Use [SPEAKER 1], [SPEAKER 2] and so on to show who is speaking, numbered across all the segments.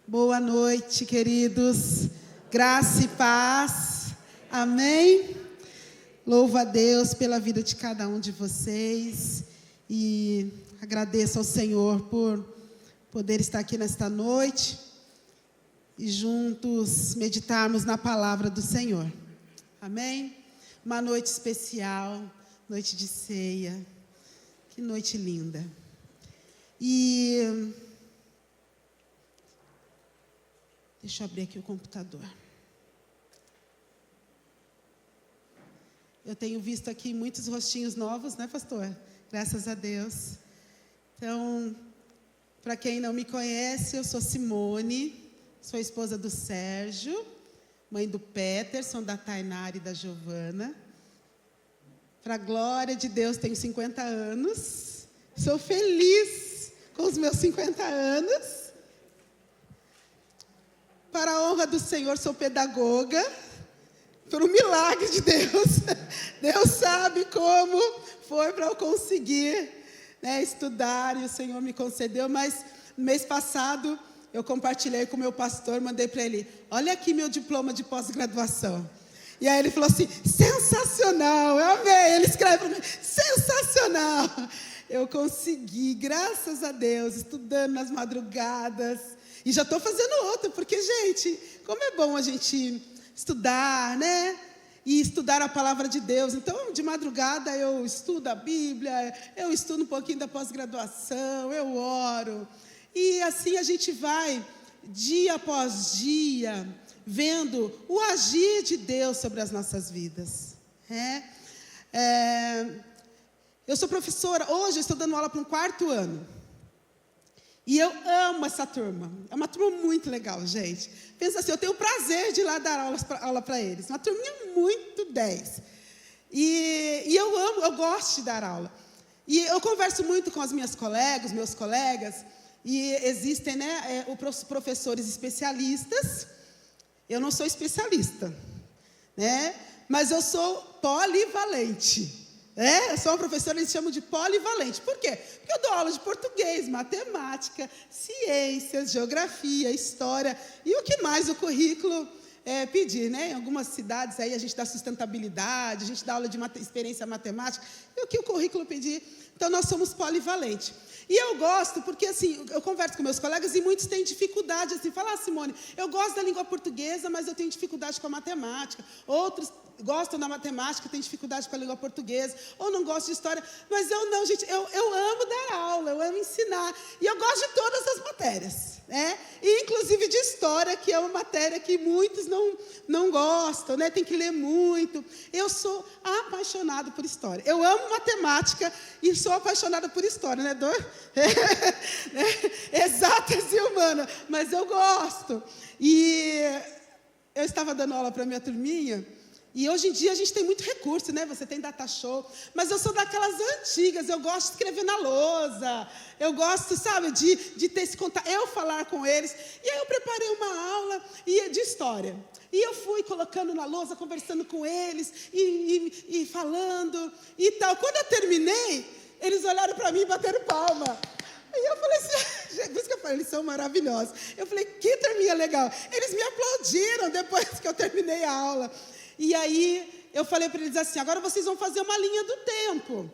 [SPEAKER 1] Boa noite, queridos. Graça e paz. Amém? Louvo a Deus pela vida de cada um de vocês. E agradeço ao Senhor por poder estar aqui nesta noite e juntos meditarmos na palavra do Senhor. Amém? Uma noite especial, noite de ceia. Que noite linda. E deixa eu abrir aqui o computador. Eu tenho visto aqui muitos rostinhos novos, né, pastor? Graças a Deus. Então, para quem não me conhece, eu sou Simone, sou esposa do Sérgio, mãe do Peterson, da Tainara e da Giovana. Para a glória de Deus, tenho 50 anos. Sou feliz com os meus 50 anos. Para a honra do Senhor, sou pedagoga. Por um milagre de Deus. Deus sabe como foi para eu conseguir, estudar, e o Senhor me concedeu. Mas no mês passado, eu compartilhei com o meu pastor, mandei para ele: olha aqui meu diploma de pós-graduação. E aí ele falou assim: sensacional, eu amei. Ele escreve para mim: sensacional. Eu consegui, graças a Deus, estudando nas madrugadas. E já estou fazendo outro, porque, gente, como é bom a gente estudar, né? E estudar a palavra de Deus. Então, de madrugada, eu estudo a Bíblia, eu estudo um pouquinho da pós-graduação, eu oro. E assim a gente vai, dia após dia, vendo o agir de Deus sobre as nossas vidas. Eu sou professora, hoje eu estou dando aula para um 4º ano. E eu amo essa turma. É uma turma muito legal, gente. Pensa assim, eu tenho o prazer de ir lá dar aula para eles. Uma turminha muito 10. E eu amo, eu gosto de dar aula. E eu converso muito com as minhas colegas, meus colegas. E existem, os professores especialistas. Eu não sou especialista, mas eu sou polivalente. Eu sou uma professora, eles chamam de polivalente. Por quê? Porque eu dou aula de português, matemática, ciências, geografia, história e o que mais o currículo pedir, Em algumas cidades aí a gente dá sustentabilidade, a gente dá aula de experiência matemática, e o que o currículo pedir. Então, nós somos polivalentes. E eu gosto porque, assim, eu converso com meus colegas e muitos têm dificuldade, assim, falar: Simone, eu gosto da língua portuguesa, mas eu tenho dificuldade com a matemática. Outros gostam da matemática, têm dificuldade com a língua portuguesa, ou não gostam de história. Mas eu não, gente, eu amo dar aula, eu amo ensinar. E eu gosto de todas as matérias, E, inclusive, de história, que é uma matéria que muitos não gostam, Tem que ler muito. Eu sou apaixonada por história. Eu amo matemática e sou apaixonada por história, Exatas e humanas, mas eu gosto. E eu estava dando aula para a minha turminha, e hoje em dia a gente tem muito recurso, Você tem data show, mas eu sou daquelas antigas, eu gosto de escrever na lousa, eu gosto, sabe, de ter esse contato, eu falar com eles. E aí eu preparei uma aula de história. E eu fui colocando na lousa, conversando com eles, e falando e tal. Quando eu terminei, eles olharam para mim e bateram palma. E eu falei assim, por isso que eu falei, eles são maravilhosos. Eu falei: que turminha legal. Eles me aplaudiram depois que eu terminei a aula. E aí eu falei para eles assim: agora vocês vão fazer uma linha do tempo,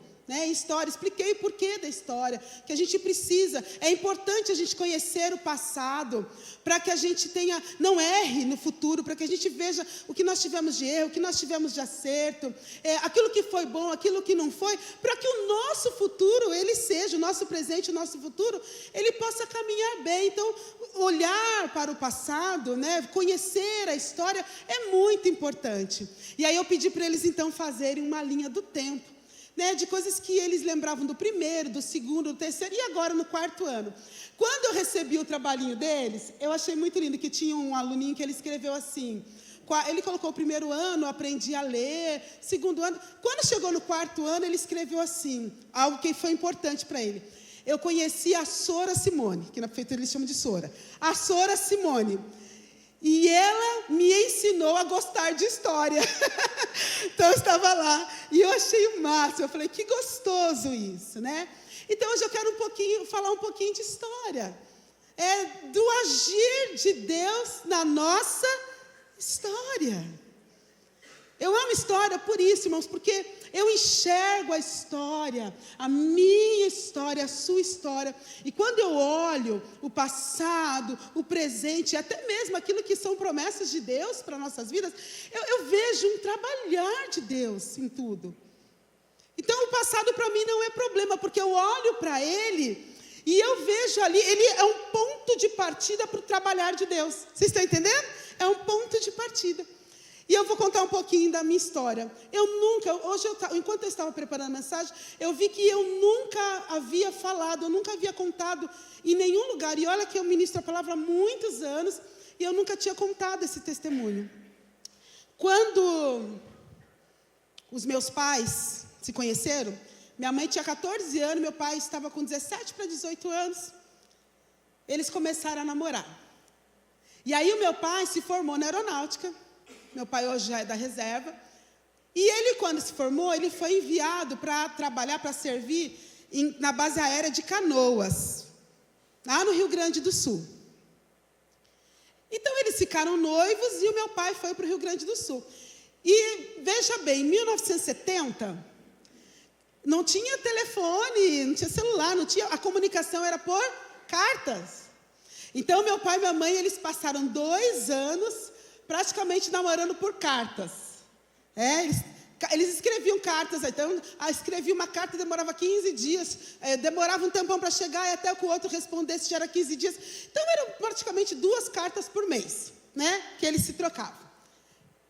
[SPEAKER 1] História. Expliquei o porquê da história, que a gente precisa, é importante a gente conhecer o passado, para que a gente não erre no futuro, para que a gente veja o que nós tivemos de erro, o que nós tivemos de acerto, aquilo que foi bom, aquilo que não foi, para que o nosso futuro, ele seja, o nosso presente, o nosso futuro, ele possa caminhar bem. Então, olhar para o passado, conhecer a história, é muito importante. E aí eu pedi para eles, então, fazerem uma linha do tempo, de coisas que eles lembravam do 1º, do 2º, do 3º e agora no 4º ano. Quando eu recebi o trabalhinho deles, eu achei muito lindo, que tinha um aluninho que ele escreveu assim, ele colocou o 1º ano, aprendi a ler, 2º ano. Quando chegou no 4º ano, ele escreveu assim, algo que foi importante para ele: eu conheci a Sora Simone, que na prefeitura eles chamam de Sora, a Sora Simone. E ela me ensinou a gostar de história. Então, eu estava lá e eu achei o máximo. Eu falei: que gostoso isso, Então, hoje eu quero falar um pouquinho de história. é do agir de Deus na nossa história. Eu amo história por isso, irmãos, porque eu enxergo a história, a minha história, a sua história. E quando eu olho o passado, o presente, até mesmo aquilo que são promessas de Deus para nossas vidas, eu vejo um trabalhar de Deus em tudo. Então o passado para mim não é problema, porque eu olho para ele e eu vejo ali, ele é um ponto de partida para o trabalhar de Deus. Vocês estão entendendo? É um ponto de partida. E eu vou contar um pouquinho da minha história. Enquanto eu estava preparando a mensagem, eu vi que eu nunca havia falado, eu nunca havia contado em nenhum lugar. E olha que eu ministro a palavra há muitos anos, e eu nunca tinha contado esse testemunho. Quando os meus pais se conheceram, minha mãe tinha 14 anos, meu pai estava com 17 para 18 anos. Eles começaram a namorar. E aí o meu pai se formou na aeronáutica. Meu pai hoje já é da reserva. E ele, quando se formou, ele foi enviado para trabalhar, para servir na base aérea de Canoas, lá no Rio Grande do Sul. Então, eles ficaram noivos e o meu pai foi para o Rio Grande do Sul. E, veja bem, em 1970, não tinha telefone, não tinha celular, a comunicação era por cartas. Então, meu pai e minha mãe, eles passaram 2 anos praticamente namorando por cartas. Eles escreviam cartas. Então, escrevia uma carta, demorava 15 dias. Demorava um tempão para chegar e até que o outro respondesse, já era 15 dias. Então, eram praticamente 2 cartas por mês, né, que eles se trocavam.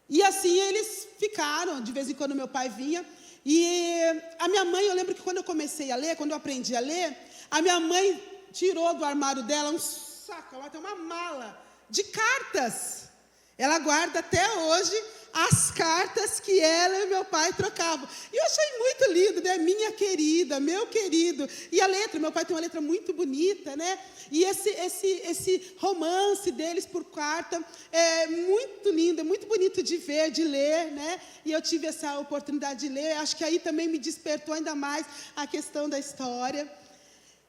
[SPEAKER 1] E assim eles ficaram. De vez em quando meu pai vinha. E a minha mãe, eu lembro que quando eu comecei a ler, quando eu aprendi a ler, a minha mãe tirou do armário dela um saco, ela tem uma mala de cartas. Ela guarda até hoje as cartas que ela e meu pai trocavam. E eu achei muito lindo, né? Minha querida, meu querido. E a letra, meu pai tem uma letra muito bonita, né? E esse romance deles por carta é muito lindo, é muito bonito de ver, de ler, né? E eu tive essa oportunidade de ler. Acho que aí também me despertou ainda mais a questão da história.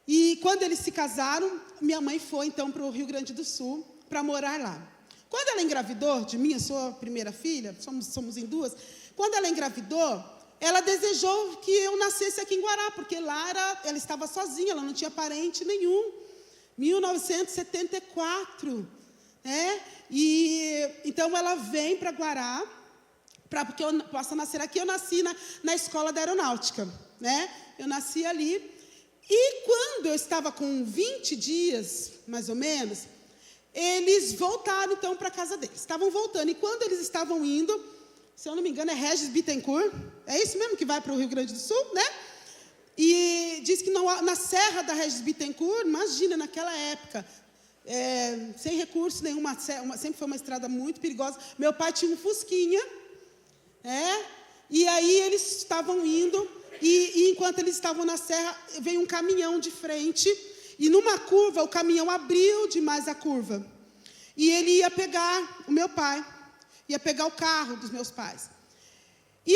[SPEAKER 1] E quando eles se casaram, minha mãe foi, então, para o Rio Grande do Sul para morar lá. Quando ela engravidou de mim, eu sou a primeira filha, somos em 2. Quando ela engravidou, ela desejou que eu nascesse aqui em Guará, porque lá ela estava sozinha, ela não tinha parente nenhum. 1974, né? E então ela vem para Guará, porque eu possa nascer aqui. Eu nasci na escola da aeronáutica, né? Eu nasci ali. E quando eu estava com 20 dias, mais ou menos, eles voltaram, então, para a casa deles. Estavam voltando. E quando eles estavam indo, se eu não me engano, é Regis Bittencourt. É isso mesmo que vai para o Rio Grande do Sul, né? E diz que na Serra da Regis Bittencourt, imagina, naquela época, sem recurso nenhum, sempre foi uma estrada muito perigosa. Meu pai tinha um Fusquinha, e aí eles estavam indo, e enquanto eles estavam na serra, veio um caminhão de frente. E numa curva, o caminhão abriu demais a curva. E ele ia pegar o meu pai. Ia pegar o carro dos meus pais. E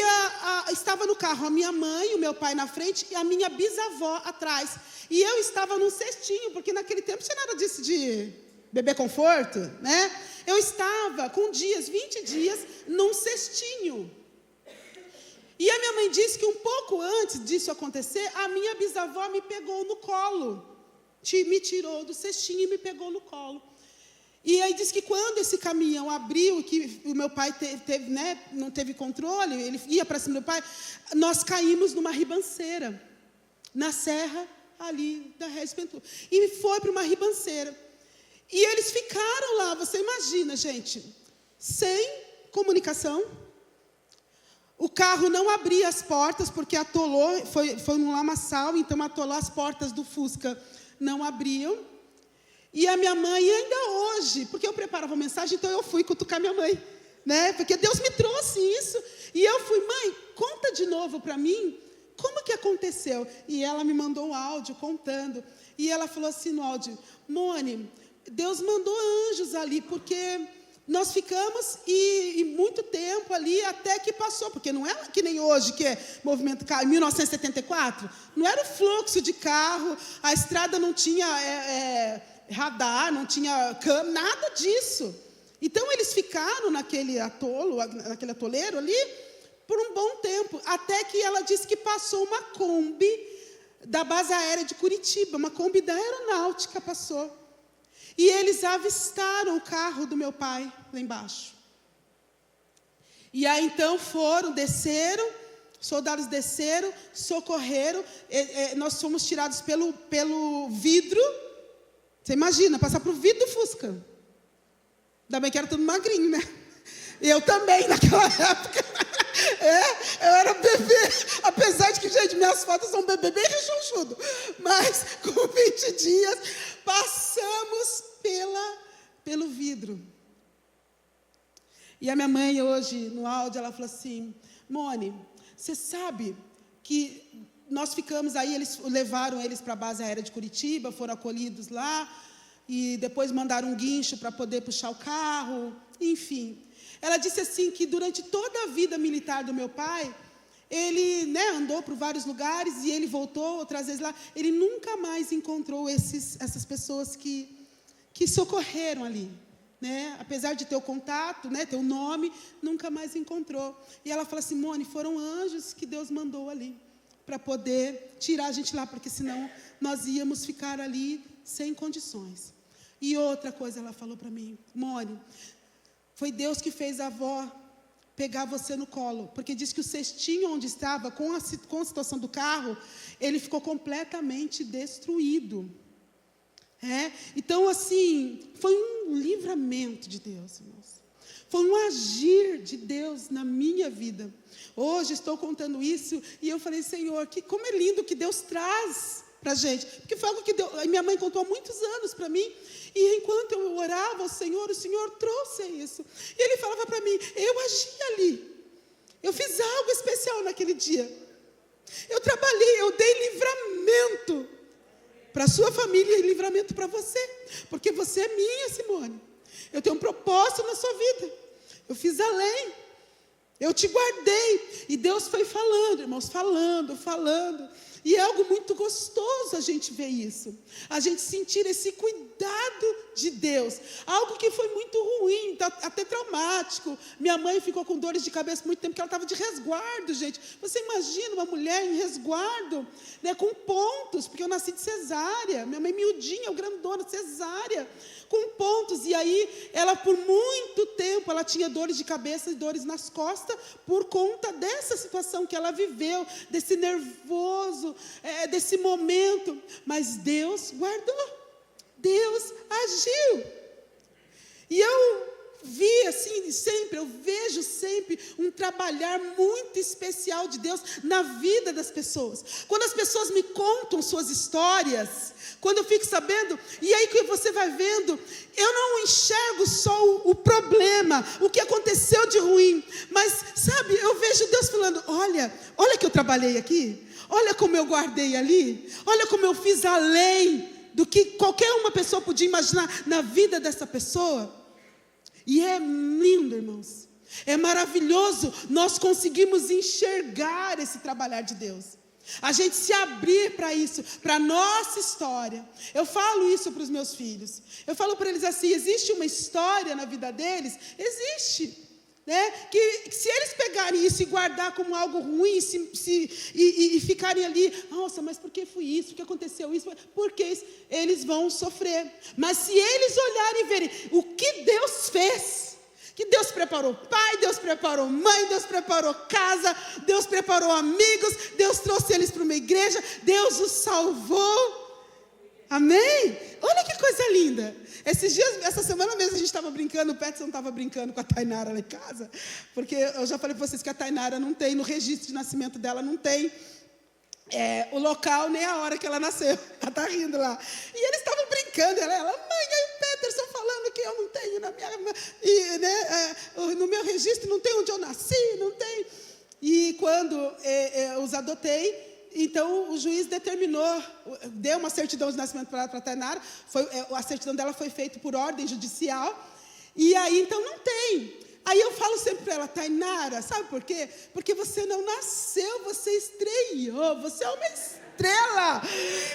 [SPEAKER 1] estava no carro a minha mãe, o meu pai na frente, e a minha bisavó atrás. E eu estava num cestinho, porque naquele tempo não tinha nada disso de bebê conforto, né? Eu estava com 20 dias, num cestinho. E a minha mãe disse que um pouco antes disso acontecer, a minha bisavó me pegou no colo. Me tirou do cestinho e me pegou no colo. E aí diz que quando esse caminhão abriu, que o meu pai não teve controle, ele ia para cima do meu pai, nós caímos numa ribanceira, na serra ali da Regis Bittencourt. E foi para uma ribanceira. E eles ficaram lá, você imagina, gente, sem comunicação. O carro não abria as portas, porque atolou, foi num lamaçal, então atolou as portas do Fusca. Não abriam. E a minha mãe, ainda hoje, porque eu preparava a mensagem, então eu fui cutucar minha mãe, né? Porque Deus me trouxe isso. E eu fui, mãe, conta de novo para mim, como que aconteceu? E ela me mandou um áudio contando. E ela falou assim no áudio, Mone, Deus mandou anjos ali, porque nós ficamos e muito tempo ali até que passou, porque não é que nem hoje, que é movimento carro, em 1974, não era o fluxo de carro, a estrada não tinha radar, não tinha câmera, nada disso. Então, eles ficaram naquele atoleiro ali por um bom tempo, até que ela disse que passou uma Kombi da base aérea de Curitiba, uma Kombi da aeronáutica passou. E eles avistaram o carro do meu pai lá embaixo. E aí, então, desceram, soldados desceram, socorreram, nós fomos tirados pelo vidro. Você imagina, passar por vidro do Fusca. Ainda bem que era tudo magrinho, né? Eu também, naquela época. Eu era bebê. Apesar de que, gente, minhas fotos são bebê bem rechonchudo. Mas, com 20 dias, passamos pelo vidro. E a minha mãe, hoje, no áudio, ela falou assim: Mone, você sabe que nós ficamos aí, eles levaram eles para a base aérea de Curitiba, foram acolhidos lá, e depois mandaram um guincho para poder puxar o carro, enfim. Ela disse assim que durante toda a vida militar do meu pai, ele, andou por vários lugares e ele voltou outras vezes lá, ele nunca mais encontrou essas pessoas que socorreram ali. Apesar de ter o contato, ter o nome, nunca mais encontrou. E ela fala assim: Mone, foram anjos que Deus mandou ali, para poder tirar a gente lá, porque senão nós íamos ficar ali sem condições. E outra coisa ela falou para mim: Mone, foi Deus que fez a avó pegar você no colo, porque diz que o cestinho onde estava, com a situação do carro, ele ficou completamente destruído. Então, assim, foi um livramento de Deus, irmãos. Foi um agir de Deus na minha vida. Hoje estou contando isso e eu falei: Senhor, como é lindo que Deus traz para a gente. Porque foi algo que minha mãe contou há muitos anos para mim. E enquanto eu orava ao Senhor, o Senhor trouxe isso. E Ele falava para mim: eu agi ali. Eu fiz algo especial naquele dia. Eu trabalhei, eu dei livramento para a sua família e livramento para você. Porque você é minha, Simone. Eu tenho um propósito na sua vida. Eu fiz além. Eu te guardei. E Deus foi falando, irmãos, falando. E é algo muito gostoso a gente ver isso. A gente sentir esse cuidado de Deus. Algo que foi muito ruim, até traumático. Minha mãe ficou com dores de cabeça muito tempo, porque ela estava de resguardo, gente. Você imagina uma mulher em resguardo, com pontos, porque eu nasci de cesárea. Minha mãe miudinha, grandona, cesárea, com pontos. E aí, ela por muito tempo, ela tinha dores de cabeça e dores nas costas, por conta dessa situação que ela viveu, desse nervoso, desse momento. Mas Deus guardou. Deus agiu. E eu vi assim sempre, eu vejo sempre um trabalhar muito especial de Deus na vida das pessoas. Quando as pessoas me contam suas histórias, quando eu fico sabendo, e aí que você vai vendo, eu não enxergo só o problema, o que aconteceu de ruim, mas sabe, eu vejo Deus falando: olha que eu trabalhei aqui, olha como eu guardei ali, olha como eu fiz além do que qualquer uma pessoa podia imaginar na vida dessa pessoa. E é lindo, irmãos. É maravilhoso nós conseguimos enxergar esse trabalhar de Deus. A gente se abrir para isso, para a nossa história. Eu falo isso para os meus filhos. Eu falo para eles assim: existe uma história na vida deles? Existe. Que se eles pegarem isso e guardar como algo ruim, e ficarem ali: nossa, mas por que foi isso? Por que aconteceu isso? Porque isso, eles vão sofrer. Mas se eles olharem e verem o que Deus fez, que Deus preparou pai, Deus preparou mãe, Deus preparou casa, Deus preparou amigos, Deus trouxe eles para uma igreja, Deus os salvou. Amém? Olha que coisa linda. Esses dias, essa semana mesmo, a gente estava brincando, o Peterson estava brincando com a Tainara lá em casa, porque eu já falei para vocês que a Tainara não tem, no registro de nascimento dela, não tem o local nem a hora que ela nasceu. Ela está rindo lá. E eles estavam brincando, ela: mãe, aí o Peterson falando que eu não tenho no meu registro, não tem onde eu nasci, não tem. E quando os adotei, então o juiz determinou, deu uma certidão de nascimento para a Tainara, a certidão dela foi feita por ordem judicial, e aí então não tem. Aí eu falo sempre para ela, Tainara, sabe por quê? Porque você não nasceu, você estreou, você é uma estrela,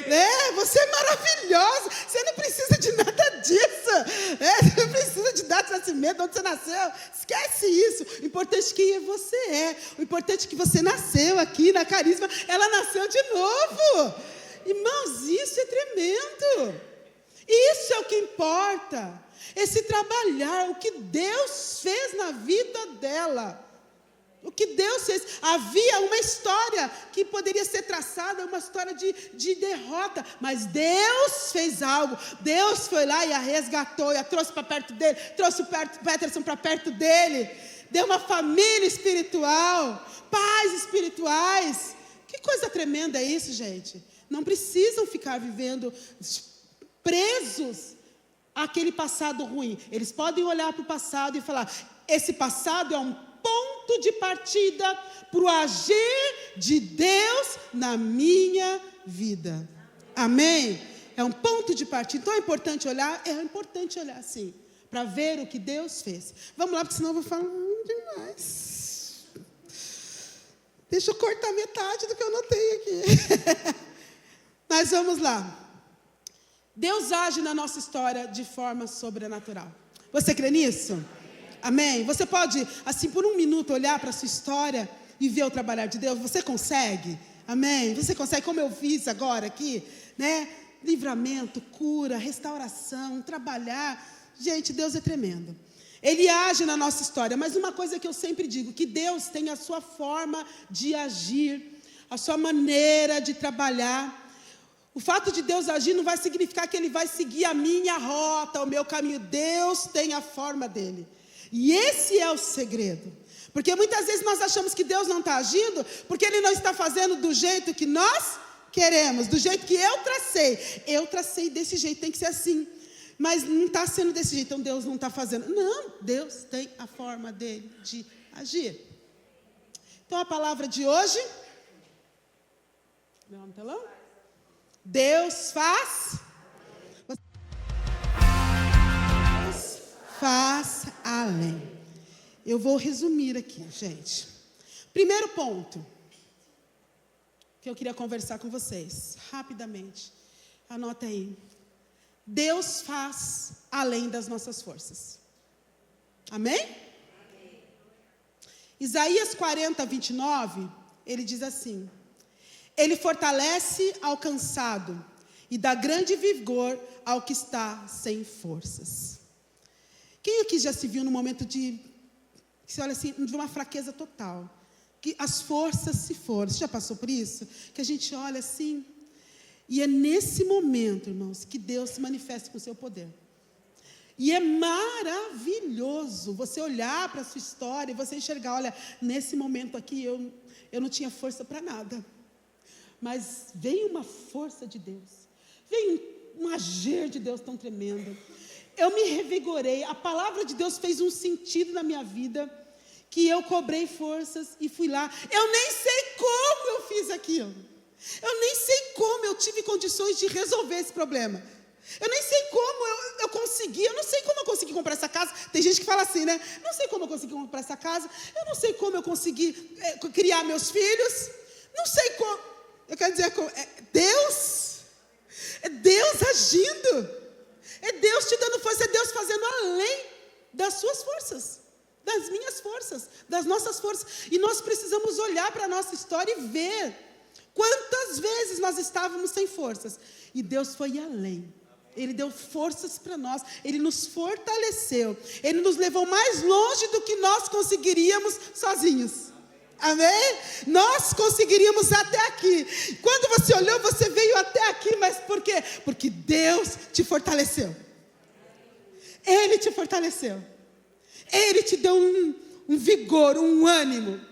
[SPEAKER 1] né? Você é maravilhosa, você não precisa de nada disso, né? Você não precisa de data de nascimento, onde você nasceu, esquece isso. O importante é quem você é, o importante é que você nasceu aqui na Carisma, ela nasceu de novo. Irmãos, isso é tremendo, isso é o que importa. Esse trabalhar, o que Deus fez na vida dela. O que Deus fez. Havia uma história que poderia ser traçada, uma história de derrota. Mas Deus fez algo. Deus foi lá e a resgatou, e a trouxe para perto dele, trouxe o Peterson para perto dele. Deu uma família espiritual, pais espirituais. Que coisa tremenda é isso, gente. Não precisam ficar vivendo presos aquele passado ruim. Eles podem olhar para o passado e falar, esse passado é um ponto de partida para o agir de Deus na minha vida. Amém? É um ponto de partida. Então é importante olhar sim, para ver o que Deus fez. Vamos lá, porque senão eu vou falar demais. Deixa eu cortar metade do que eu anotei aqui. Mas vamos lá. Deus age na nossa história de forma sobrenatural. Você crê nisso? Amém? Você pode, assim, por um minuto, olhar para a sua história e ver o trabalhar de Deus? Você consegue? Amém? Você consegue, como eu fiz agora aqui, né? Livramento, cura, restauração, trabalhar. Gente, Deus é tremendo. Ele age na nossa história. Mas uma coisa que eu sempre digo, que Deus tem a sua forma de agir, a sua maneira de trabalhar. O fato de Deus agir não vai significar que Ele vai seguir a minha rota, o meu caminho. Deus tem a forma dele. E esse é o segredo. Porque muitas vezes nós achamos que Deus não está agindo, porque Ele não está fazendo do jeito que nós queremos, do jeito que eu tracei. Eu tracei desse jeito, tem que ser assim. Mas não está sendo desse jeito, então Deus não está fazendo. Não, Deus tem a forma dele de agir. Então a palavra de hoje... Não, no telão? Deus faz além. Eu vou resumir aqui, gente. Primeiro ponto que eu queria conversar com vocês, rapidamente. Anota aí. Deus faz além das nossas forças. Amém? Amém. Isaías 40, 29, ele diz assim: Ele fortalece ao cansado e dá grande vigor ao que está sem forças. Quem aqui já se viu num momento que você olha assim, de uma fraqueza total, que as forças se foram? Você já passou por isso? Que a gente olha assim, e é nesse momento, irmãos, que Deus se manifesta com o seu poder. E é maravilhoso você olhar para a sua história e você enxergar, olha, nesse momento aqui eu não tinha força para nada. Mas veio uma força de Deus, veio um agir de Deus tão tremendo. Eu me revigorei, a palavra de Deus fez um sentido na minha vida, que eu cobrei forças e fui lá. Eu nem sei como eu fiz aquilo, eu nem sei como eu tive condições de resolver esse problema. Eu nem sei como eu consegui, eu não sei como eu consegui comprar essa casa. Tem gente que fala assim, né? Não sei como eu consegui comprar essa casa, eu não sei como eu consegui criar meus filhos, não sei como. Eu quero dizer, é Deus agindo, é Deus te dando força, é Deus fazendo além das suas forças, das minhas forças, das nossas forças. E nós precisamos olhar para a nossa história e ver quantas vezes nós estávamos sem forças. E Deus foi além. Ele deu forças para nós, Ele nos fortaleceu, Ele nos levou mais longe do que nós conseguiríamos sozinhos. Amém? Nós conseguiríamos até aqui. Quando você olhou, você veio até aqui, mas por quê? Porque Deus te fortaleceu. Ele te fortaleceu. Ele te deu um vigor, um ânimo.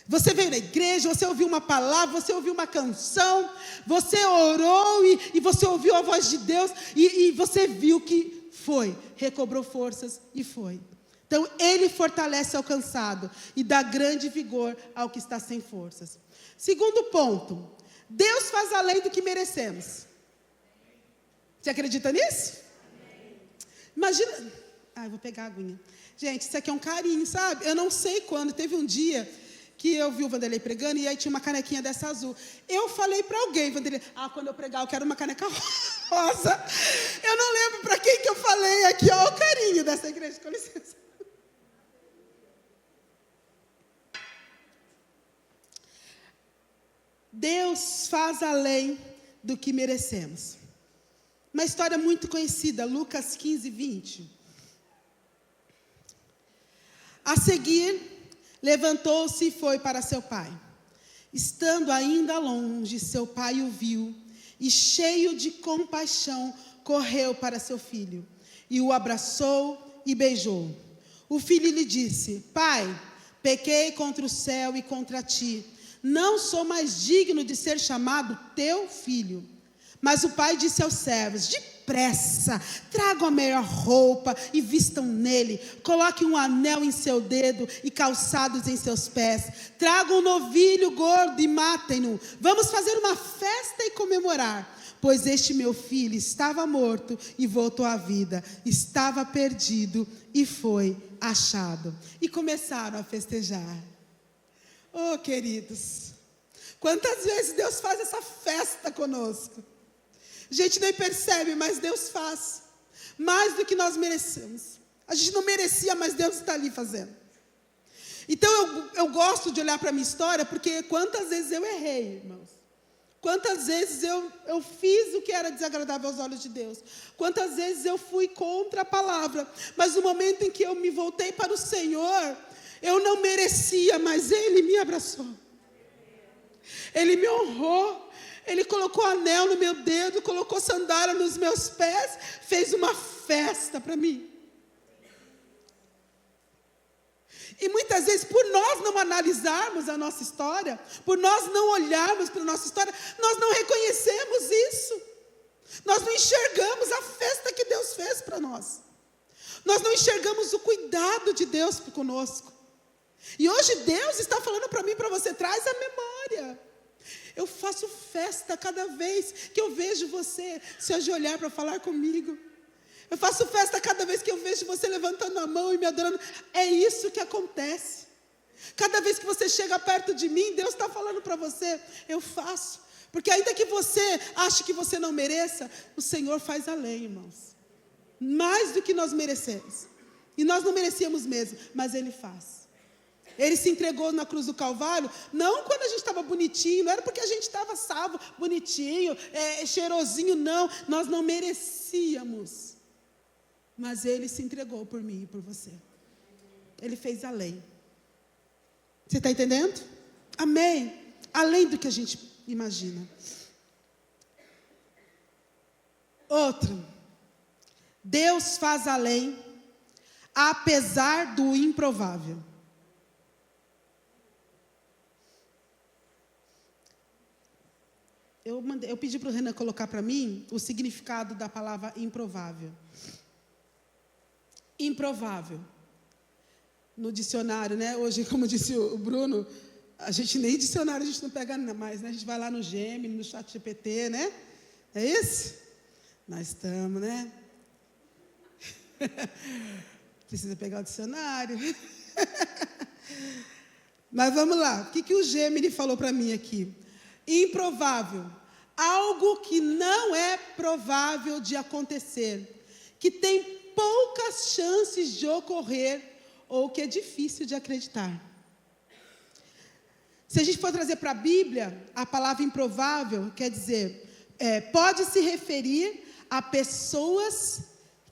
[SPEAKER 1] Você veio na igreja, você ouviu uma palavra, você ouviu uma canção, você orou e você ouviu a voz de Deus e você viu que foi, recobrou forças e foi. Então, Ele fortalece ao cansado e dá grande vigor ao que está sem forças. Segundo ponto, Deus faz além do que merecemos. Você acredita nisso? Imagina, eu vou pegar a aguinha. Gente, isso aqui é um carinho, sabe? Eu não sei quando. Teve um dia que eu vi o Vanderlei pregando e aí tinha uma canequinha dessa azul. Eu falei para alguém, Vanderlei, quando eu pregar eu quero uma caneca rosa. Eu não lembro para quem que eu falei aqui, ó, o carinho dessa igreja, com licença. Deus faz além do que merecemos. Uma história muito conhecida, Lucas 15, 20. A seguir, levantou-se e foi para seu pai. Estando ainda longe, seu pai o viu e, cheio de compaixão, correu para seu filho e o abraçou e beijou. O filho lhe disse: Pai, pequei contra o céu e contra ti. Não sou mais digno de ser chamado teu filho. Mas o pai disse aos servos: depressa, tragam a melhor roupa e vistam nele. Coloquem um anel em seu dedo e calçados em seus pés. Tragam um novilho gordo e matem-no. Vamos fazer uma festa e comemorar. Pois este meu filho estava morto e voltou à vida. Estava perdido e foi achado. E começaram a festejar. Oh, queridos, quantas vezes Deus faz essa festa conosco? A gente nem percebe, mas Deus faz. Mais do que nós merecemos. A gente não merecia, mas Deus está ali fazendo. Então eu gosto de olhar para a minha história, porque quantas vezes eu errei, irmãos. Quantas vezes eu fiz o que era desagradável aos olhos de Deus. Quantas vezes eu fui contra a palavra. Mas no momento em que eu me voltei para o Senhor, eu não merecia, mas Ele me abraçou. Ele me honrou. Ele colocou anel no meu dedo, colocou sandália nos meus pés, fez uma festa para mim. E muitas vezes, por nós não analisarmos a nossa história, por nós não olharmos para a nossa história, nós não reconhecemos isso. Nós não enxergamos a festa que Deus fez para nós. Nós não enxergamos o cuidado de Deus conosco. E hoje Deus está falando para mim e para você: traz a memória. Eu faço festa cada vez que eu vejo você se ajoelhar para falar comigo. Eu faço festa cada vez que eu vejo você levantando a mão e me adorando. É isso que acontece. Cada vez que você chega perto de mim, Deus está falando para você: eu faço. Porque ainda que você ache que você não mereça, o Senhor faz além, irmãos. Mais do que nós merecemos. E nós não merecíamos mesmo, mas Ele faz. Ele se entregou na cruz do Calvário, não quando a gente estava bonitinho, não era porque a gente estava salvo, bonitinho, cheirosinho, não. Nós não merecíamos. Mas Ele se entregou por mim e por você. Ele fez além. Você está entendendo? Amém. Além do que a gente imagina. Outro. Deus faz além, apesar do improvável. Eu pedi para o Renan colocar para mim o significado da palavra improvável. Improvável. No dicionário, né? Hoje, como disse o Bruno, a gente nem dicionário a gente não pega mais, né? A gente vai lá no Gemini, no ChatGPT, né? É isso? Nós estamos, né? Precisa pegar o dicionário. Mas vamos lá. O que o Gemini falou para mim aqui? Improvável. Algo que não é provável de acontecer. Que tem poucas chances de ocorrer ou que é difícil de acreditar. Se a gente for trazer para a Bíblia, a palavra improvável quer dizer, pode se referir a pessoas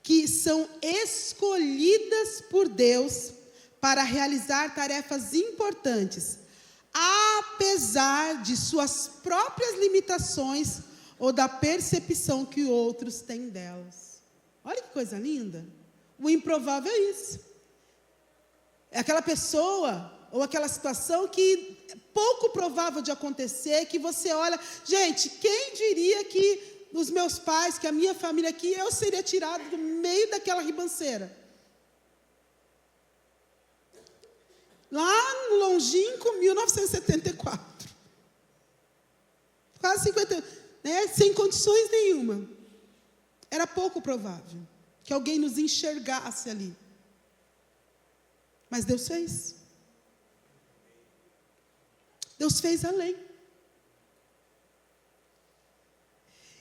[SPEAKER 1] que são escolhidas por Deus para realizar tarefas importantes, apesar de suas próprias limitações ou da percepção que outros têm delas. Olha que coisa linda. O improvável é isso. É aquela pessoa ou aquela situação que é pouco provável de acontecer, que você olha, gente, quem diria que os meus pais, que a minha família aqui, eu seria tirado do meio daquela ribanceira. Lá no longínquo 1974. Quase 50 anos, né? Sem condições nenhuma. Era pouco provável. que alguém nos enxergasse ali. Mas Deus fez. Deus fez além.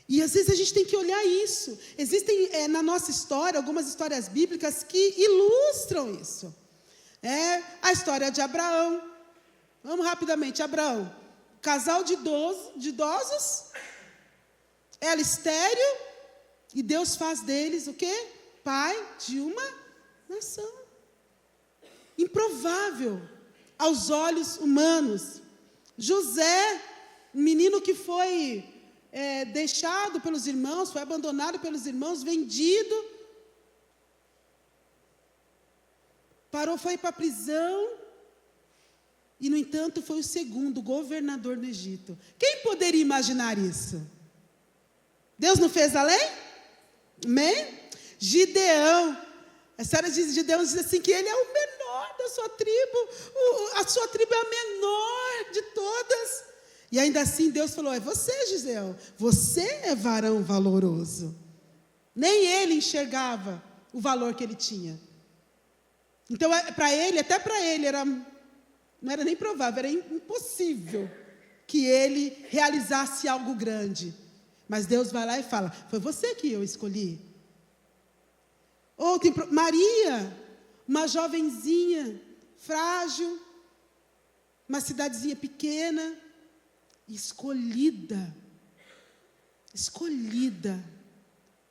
[SPEAKER 1] E às vezes a gente tem que olhar isso. Existem na nossa história algumas histórias bíblicas que ilustram isso. A história de Abraão. Vamos rapidamente, Abraão. Casal de idosos. Ela estéril. E Deus faz deles o quê? Pai de uma nação. Improvável aos olhos humanos. José, um menino que foi deixado pelos irmãos, foi abandonado pelos irmãos, vendido, foi para a prisão, e no entanto foi o segundo governador do Egito. Quem poderia imaginar isso? Deus não fez além? Amém? Gideão, a história de Gideão diz assim, que ele é o menor da sua tribo, a sua tribo é a menor de todas. E ainda assim Deus falou, é você, Gideão, você é varão valoroso. Nem ele enxergava o valor que ele tinha. Então, até para ele, não era nem provável, era impossível que ele realizasse algo grande. Mas Deus vai lá e fala, foi você que eu escolhi. Maria, uma jovenzinha, frágil, uma cidadezinha pequena, escolhida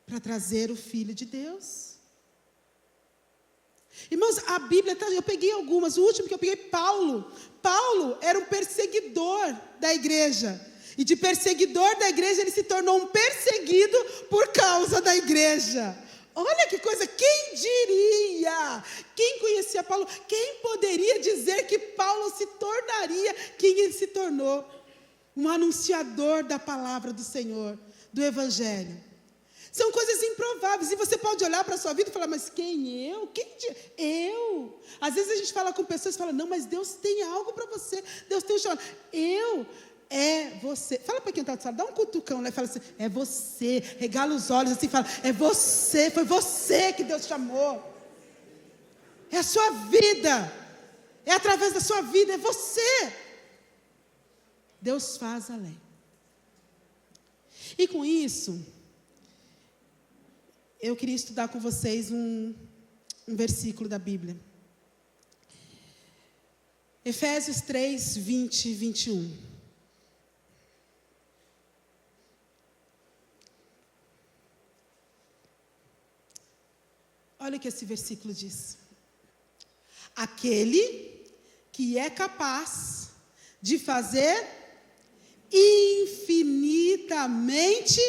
[SPEAKER 1] para trazer o Filho de Deus. Irmãos, a Bíblia, eu peguei algumas, o último que eu peguei, Paulo era um perseguidor da igreja, e de perseguidor da igreja ele se tornou um perseguido por causa da igreja. Olha que coisa, quem diria? Quem conhecia Paulo? Quem poderia dizer que Paulo se tornaria quem ele se tornou? Um anunciador da palavra do Senhor, do Evangelho. São coisas improváveis, e você pode olhar para a sua vida e falar, mas quem eu? Eu? Às vezes a gente fala com pessoas e fala, não, mas Deus tem algo para você, Deus tem um chamado. Você. Fala para quem está do lado, dá um cutucão, né? Fala assim, é você, regala os olhos assim, fala, é você, foi você que Deus chamou. É a sua vida, é através da sua vida, é você. Deus faz além. E com isso, eu queria estudar com vocês um versículo da Bíblia. Efésios 3, 20 e 21. Olha o que esse versículo diz. Aquele que é capaz de fazer infinitamente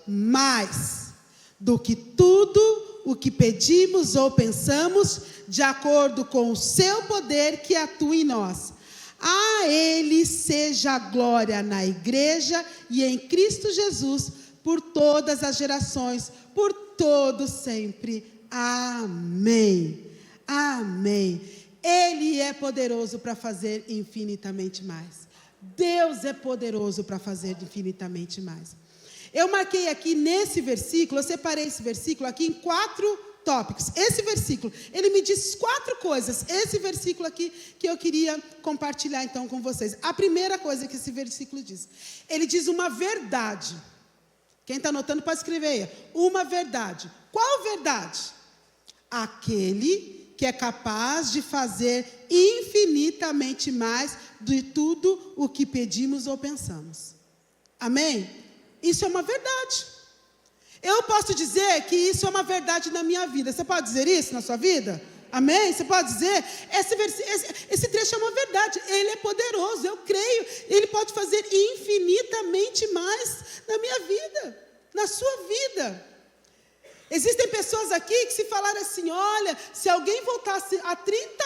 [SPEAKER 1] mais do que tudo o que pedimos ou pensamos, de acordo com o seu poder que atua em nós. A Ele seja a glória na igreja e em Cristo Jesus, por todas as gerações, por todo sempre. Amém. Amém. Ele é poderoso para fazer infinitamente mais. Deus é poderoso para fazer infinitamente mais. Eu marquei aqui nesse versículo, eu separei esse versículo aqui em 4 tópicos. Esse versículo, ele me diz 4 coisas. Esse versículo aqui que eu queria compartilhar então com vocês. A primeira coisa que esse versículo diz, ele diz uma verdade. Quem está anotando pode escrever aí. Uma verdade. Qual verdade? Aquele que é capaz de fazer infinitamente mais de tudo o que pedimos ou pensamos. Amém? Isso é uma verdade. Eu posso dizer que isso é uma verdade na minha vida. Você pode dizer isso na sua vida? Amém? Você pode dizer? Esse trecho é uma verdade. Ele é poderoso, eu creio. Ele pode fazer infinitamente mais na minha vida, na sua vida. Existem pessoas aqui que se falarem assim, olha, se alguém voltasse há 30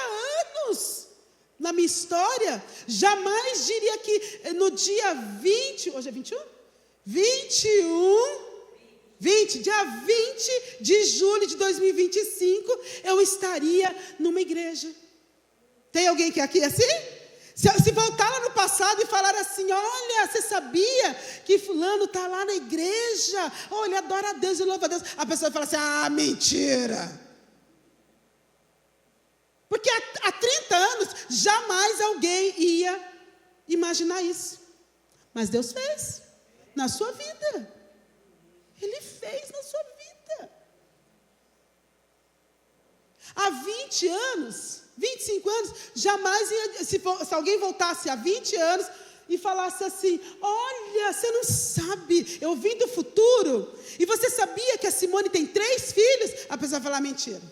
[SPEAKER 1] anos na minha história, jamais diria que no dia 20, hoje é 21? dia 20 de julho de 2025, eu estaria numa igreja. Tem alguém que aqui é assim? Se voltar lá no passado e falar assim, olha, você sabia que fulano está lá na igreja, oh, ele adora a Deus e louva a Deus, a pessoa vai falar assim, mentira. Porque há 30 anos, jamais alguém ia imaginar isso. Mas Deus fez na sua vida. Ele fez na sua vida. Há 20 anos, 25 anos, jamais ia, se alguém voltasse há 20 anos e falasse assim, olha, você não sabe, eu vim do futuro, e você sabia que a Simone tem 3 filhos? A pessoa vai falar, mentira.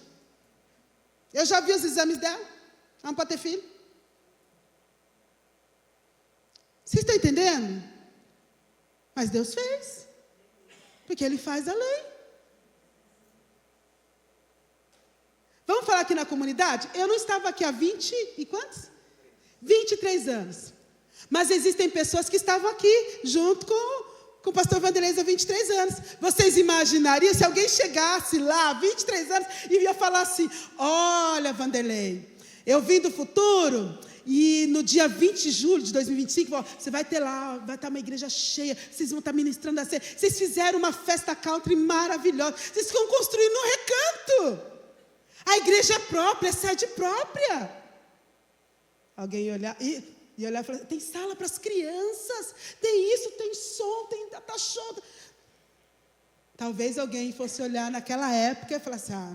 [SPEAKER 1] Eu já vi os exames dela, ela não pode ter filho. Vocês estão entendendo? Mas Deus fez, porque Ele faz a lei. Vamos falar aqui na comunidade? Eu não estava aqui há 20 e quantos? 23 anos. Mas existem pessoas que estavam aqui junto com o pastor Vanderlei há 23 anos. Vocês imaginariam se alguém chegasse lá há 23 anos e ia falar assim, olha, Vanderlei, eu vim do futuro e no dia 20 de julho de 2025, você vai ter lá, vai estar uma igreja cheia, vocês vão estar ministrando a ceia, vocês fizeram uma festa country maravilhosa, vocês estão construindo um recanto. A igreja é própria, é sede própria. Alguém ia olhar e falar, tem sala para as crianças, tem isso, tem som, tem data show. Talvez alguém fosse olhar naquela época e falasse, nós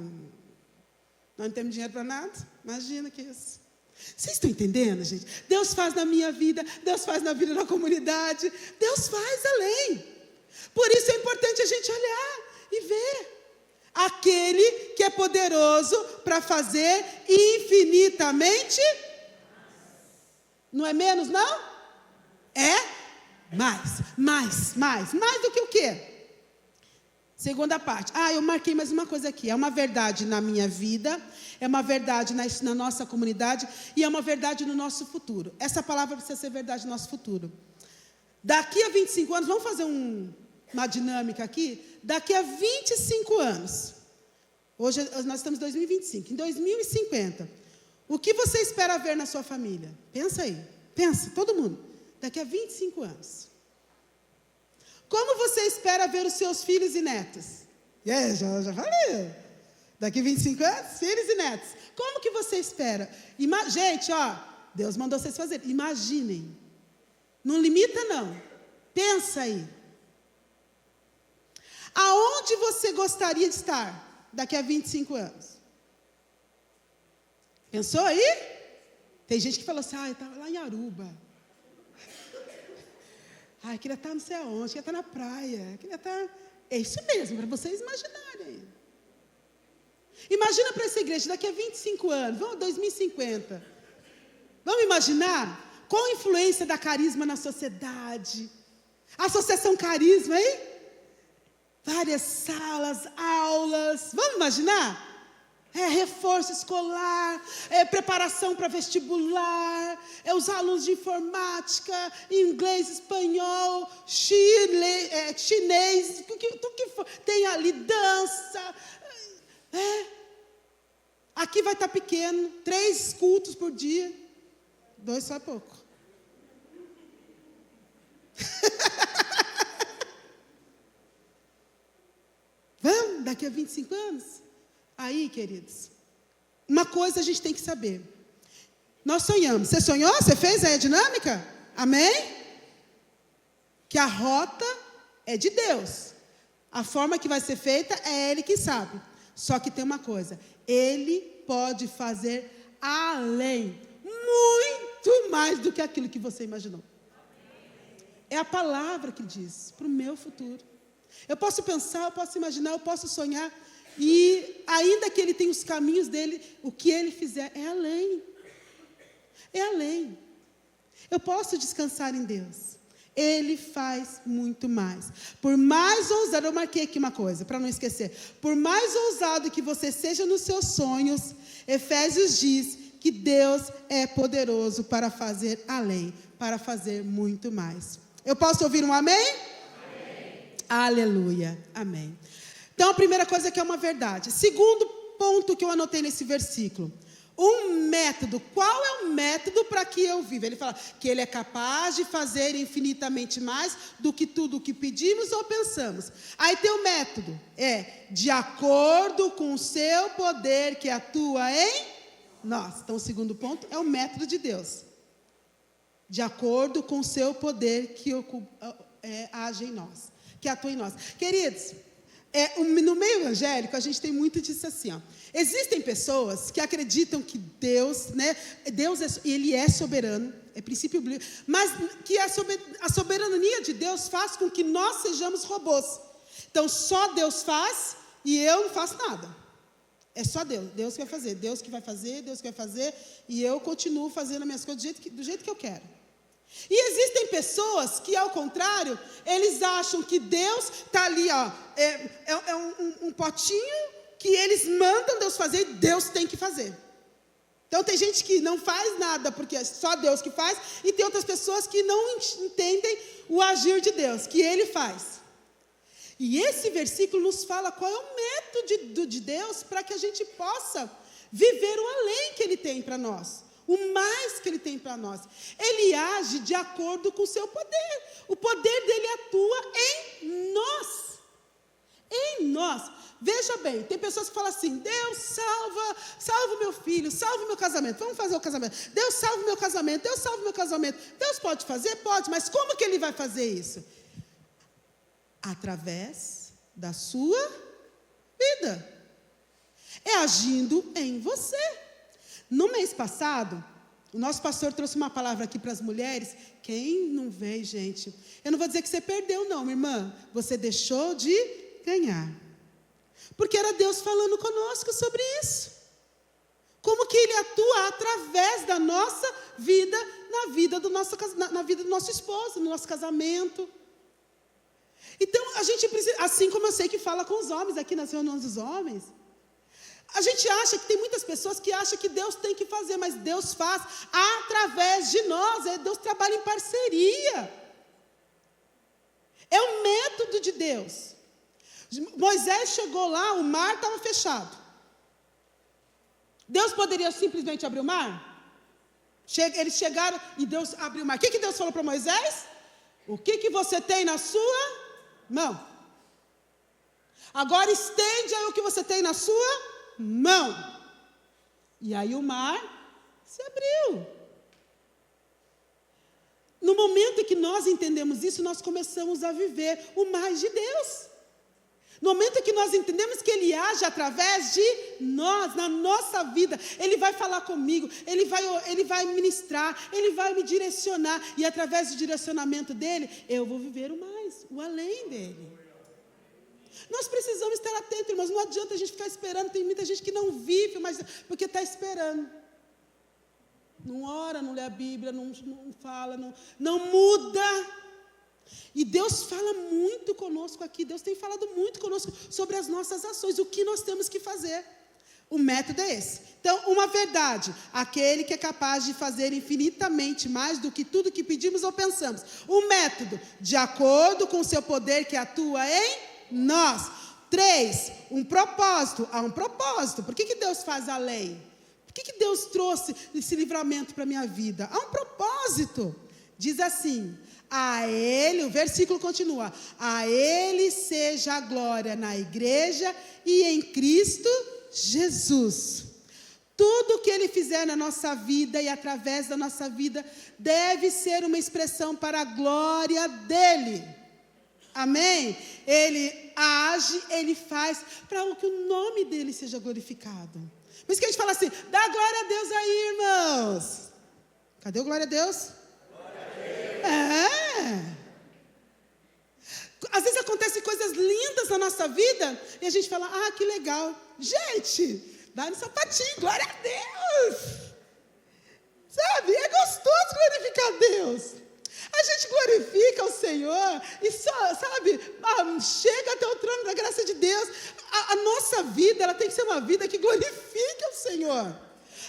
[SPEAKER 1] não temos dinheiro para nada. Imagina que isso. Vocês estão entendendo, gente? Deus faz na minha vida, Deus faz na vida da comunidade, Deus faz além. Por isso é importante a gente olhar e ver. Aquele que é poderoso para fazer infinitamente. Não é menos, não? É mais do que o quê? Segunda parte. Eu marquei mais uma coisa aqui. É uma verdade na minha vida, é uma verdade na nossa comunidade e é uma verdade no nosso futuro. Essa palavra precisa ser verdade no nosso futuro. Daqui a 25 anos, vamos fazer uma dinâmica aqui. Daqui a 25 anos, hoje nós estamos em 2025, em 2050, o que você espera ver na sua família? Pensa aí, pensa, todo mundo. Daqui a 25 anos. Como você espera ver os seus filhos e netos? Já falei. Daqui a 25 anos, filhos e netos. Como que você espera? Gente, Deus mandou vocês fazerem. Imaginem. Não limita, não. Pensa aí. Aonde você gostaria de estar daqui a 25 anos? Pensou aí? Tem gente que falou assim, eu estava lá em Aruba. Queria estar não sei aonde, queria estar na praia. É isso mesmo, para vocês imaginarem. Imagina para essa igreja, daqui a 25 anos, vamos 2050. Vamos imaginar qual a influência da carisma na sociedade. Associação Carisma, hein? Várias salas, aulas. Vamos imaginar? Reforço escolar, preparação para vestibular, os alunos de informática, inglês, espanhol, chinês, tudo que for. Tem ali dança. Aqui vai estar pequeno, 3 cultos por dia. 2 só é pouco. Vamos, daqui a 25 anos? Aí, queridos, uma coisa a gente tem que saber. Nós sonhamos. Você sonhou? Você fez a dinâmica? Amém? Que a rota é de Deus. A forma que vai ser feita é Ele que sabe. Só que tem uma coisa. Ele pode fazer além. Muito mais do que aquilo que você imaginou. É a palavra que diz para o meu futuro. Eu posso pensar, eu posso imaginar, eu posso sonhar. E ainda que Ele tenha os caminhos dEle, o que Ele fizer é além. É além. Eu posso descansar em Deus. Ele faz muito mais. Por mais ousado, eu marquei aqui uma coisa, para não esquecer. Por mais ousado que você seja nos seus sonhos, Efésios diz que Deus é poderoso para fazer além, para fazer muito mais. Eu posso ouvir um amém? Amém. Aleluia. Amém. Então, a primeira coisa que é uma verdade. Segundo ponto que eu anotei nesse versículo. um método. Qual é o método para que eu viva? Ele fala que Ele é capaz de fazer infinitamente mais do que tudo o que pedimos ou pensamos. Aí tem o método, de acordo com o seu poder que atua em nós. Então o segundo ponto é o método de Deus. De acordo com o seu poder que age em nós, que atua em nós. Queridos, no meio evangélico, a gente tem muito disso assim, ó. Existem pessoas que acreditam que Deus, Ele é soberano, é princípio bíblico, mas que a soberania de Deus faz com que nós sejamos robôs. Então, só Deus faz e eu não faço nada. É só Deus que vai fazer, Deus que vai fazer, e eu continuo fazendo as minhas coisas do jeito que eu quero. E existem pessoas que, ao contrário, eles acham que Deus está ali, ó, um potinho que eles mandam Deus fazer e Deus tem que fazer. Então tem gente que não faz nada porque é só Deus que faz, e tem outras pessoas que não entendem o agir de Deus, que Ele faz. E esse versículo nos fala qual é o método de Deus para que a gente possa viver o além que Ele tem para nós. O mais que Ele tem para nós. Ele age de acordo com o seu poder. O poder dele atua em nós. Em nós. Veja bem, tem pessoas que falam assim: Deus salva o meu filho, salva o meu casamento. Vamos fazer o casamento. Deus salva o meu casamento, Deus salva o meu casamento. Deus pode fazer? Pode, mas como que Ele vai fazer isso? Através da sua vida. É agindo em você. No mês passado, o nosso pastor trouxe uma palavra aqui para as mulheres. Quem não veio, gente? Eu não vou dizer que você perdeu, não, minha irmã. Você deixou de ganhar. Porque era Deus falando conosco sobre isso. Como que Ele atua através da nossa vida, na vida do nosso esposo, no nosso casamento. Então, a gente precisa, assim como eu sei que fala com os homens aqui nas reuniões dos homens, a gente acha que tem muitas pessoas que acham que Deus tem que fazer, mas Deus faz através de nós. Deus trabalha em parceria. É o método de Deus. Moisés chegou lá, o mar estava fechado. Deus poderia simplesmente abrir o mar? Eles chegaram e Deus abriu o mar. O que Deus falou para Moisés? O que você tem na sua mão? Agora estende aí o que você tem na sua mão. E aí o mar se abriu. No momento em que nós entendemos isso, nós começamos a viver o mais de Deus. No momento em que nós entendemos que Ele age através de nós, na nossa vida, Ele vai falar comigo, Ele vai ministrar, Ele vai me direcionar, e através do direcionamento dEle, eu vou viver o mais, o além dEle. Nós precisamos estar atentos, irmãos. Não adianta a gente ficar esperando. Tem muita gente que não vive, mas porque está esperando. Não ora, não lê a Bíblia, não fala, não muda. E Deus fala muito conosco aqui. Deus tem falado muito conosco sobre as nossas ações, o que nós temos que fazer. O método é esse. Então, uma verdade: aquele que é capaz de fazer infinitamente mais do que tudo que pedimos ou pensamos. O método: de acordo com o seu poder que atua em nós. 3, um propósito. Há um propósito. Por que Deus faz a lei? Por que Deus trouxe esse livramento para a minha vida? Há um propósito. Diz assim: a Ele, o versículo continua: a Ele seja a glória na igreja e em Cristo Jesus. Tudo que Ele fizer na nossa vida e através da nossa vida deve ser uma expressão para a glória dEle. Amém? Ele age, Ele faz para que o nome dEle seja glorificado. Por isso que a gente fala assim: dá glória a Deus aí, irmãos. Cadê o glória a Deus? Glória a Deus. Às vezes acontecem coisas lindas na nossa vida e a gente fala: ah, que legal. Gente, dá no sapatinho, glória a Deus. Sabe? É gostoso glorificar a Deus. A gente glorifica o Senhor e só, sabe, chega até o trono da graça de Deus. A nossa vida, ela tem que ser uma vida que glorifique o Senhor.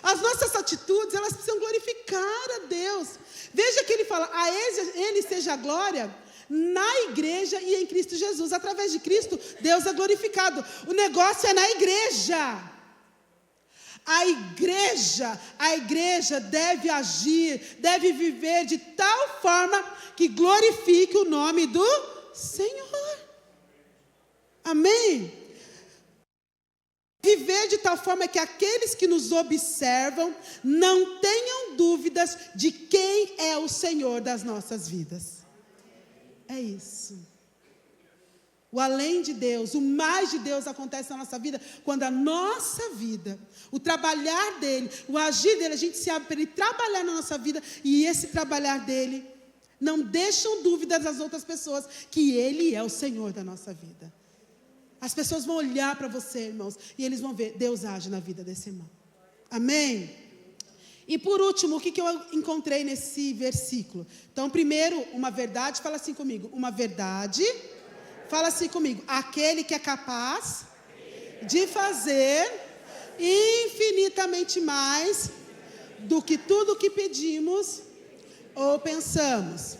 [SPEAKER 1] As nossas atitudes, elas precisam glorificar a Deus. Veja que Ele fala: a Ele seja a glória na igreja e em Cristo Jesus. Através de Cristo, Deus é glorificado. O negócio é na igreja. A igreja deve agir, deve viver de tal forma que glorifique o nome do Senhor. Amém? Viver de tal forma que aqueles que nos observam não tenham dúvidas de quem é o Senhor das nossas vidas. É isso. O além de Deus, o mais de Deus acontece na nossa vida quando a nossa vida, o trabalhar dele, o agir dele, a gente se abre para ele trabalhar na nossa vida, e esse trabalhar dele não deixam dúvidas às outras pessoas que ele é o Senhor da nossa vida. As pessoas vão olhar para você, irmãos, e eles vão ver, Deus age na vida desse irmão. Amém? E por último, o que eu encontrei nesse versículo? Então, primeiro, uma verdade, fala assim comigo, uma verdade... Fala assim comigo, aquele que é capaz de fazer infinitamente mais do que tudo que pedimos ou pensamos.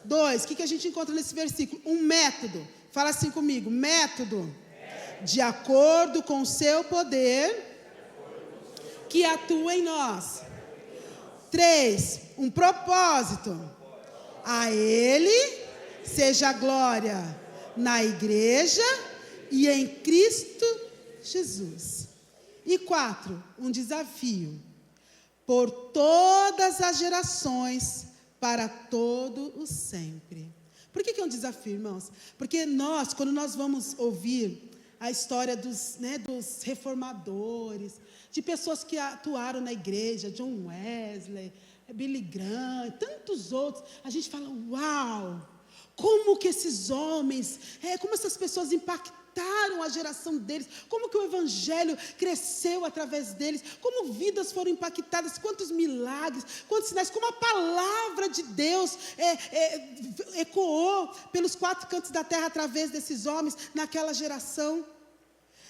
[SPEAKER 1] 2, o que a gente encontra nesse versículo? Um método, fala assim comigo, método, de acordo com o seu poder que atua em nós. 3, um propósito, a ele seja a glória na igreja e em Cristo Jesus. E 4, um desafio, por todas as gerações, para todo o sempre. Por que é um desafio, irmãos? Porque nós, quando nós vamos ouvir a história dos reformadores, de pessoas que atuaram na igreja, John Wesley, Billy Graham, tantos outros, a gente fala, uau! Como que esses homens, como essas pessoas impactaram a geração deles, como que o evangelho cresceu através deles, como vidas foram impactadas, quantos milagres, quantos sinais, como a palavra de Deus ecoou pelos 4 cantos da terra através desses homens naquela geração.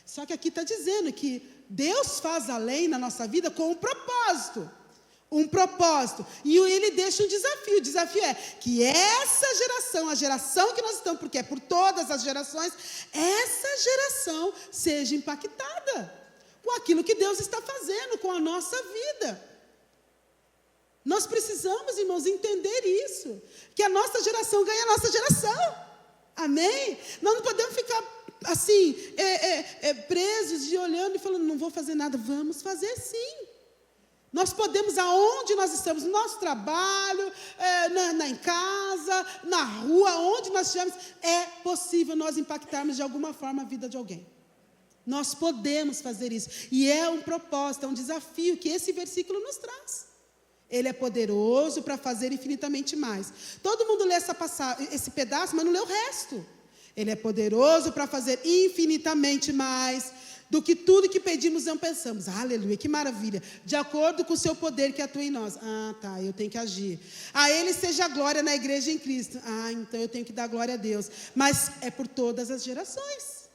[SPEAKER 1] Só que aqui está dizendo que Deus faz a lei na nossa vida com um propósito. Um propósito, e ele deixa um desafio, o desafio é que essa geração, a geração que nós estamos, porque é por todas as gerações, essa geração seja impactada com aquilo que Deus está fazendo, com a nossa vida. Nós precisamos, irmãos, entender isso, que a nossa geração ganha a nossa geração, amém? Nós não podemos ficar assim, presos e olhando e falando, não vou fazer nada, vamos fazer sim. Nós podemos, aonde nós estamos, no nosso trabalho, em casa, na rua, onde nós estivermos, é possível nós impactarmos de alguma forma a vida de alguém. Nós podemos fazer isso. E é um propósito, é um desafio que esse versículo nos traz. Ele é poderoso para fazer infinitamente mais. Todo mundo lê esse pedaço, mas não lê o resto. Ele é poderoso para fazer infinitamente mais do que tudo que pedimos não pensamos. Aleluia, que maravilha. De acordo com o seu poder que atua em nós. Ah, tá, eu tenho que agir. A ele seja a glória na igreja em Cristo. Ah, então eu tenho que dar glória a Deus. Mas é por todas as gerações.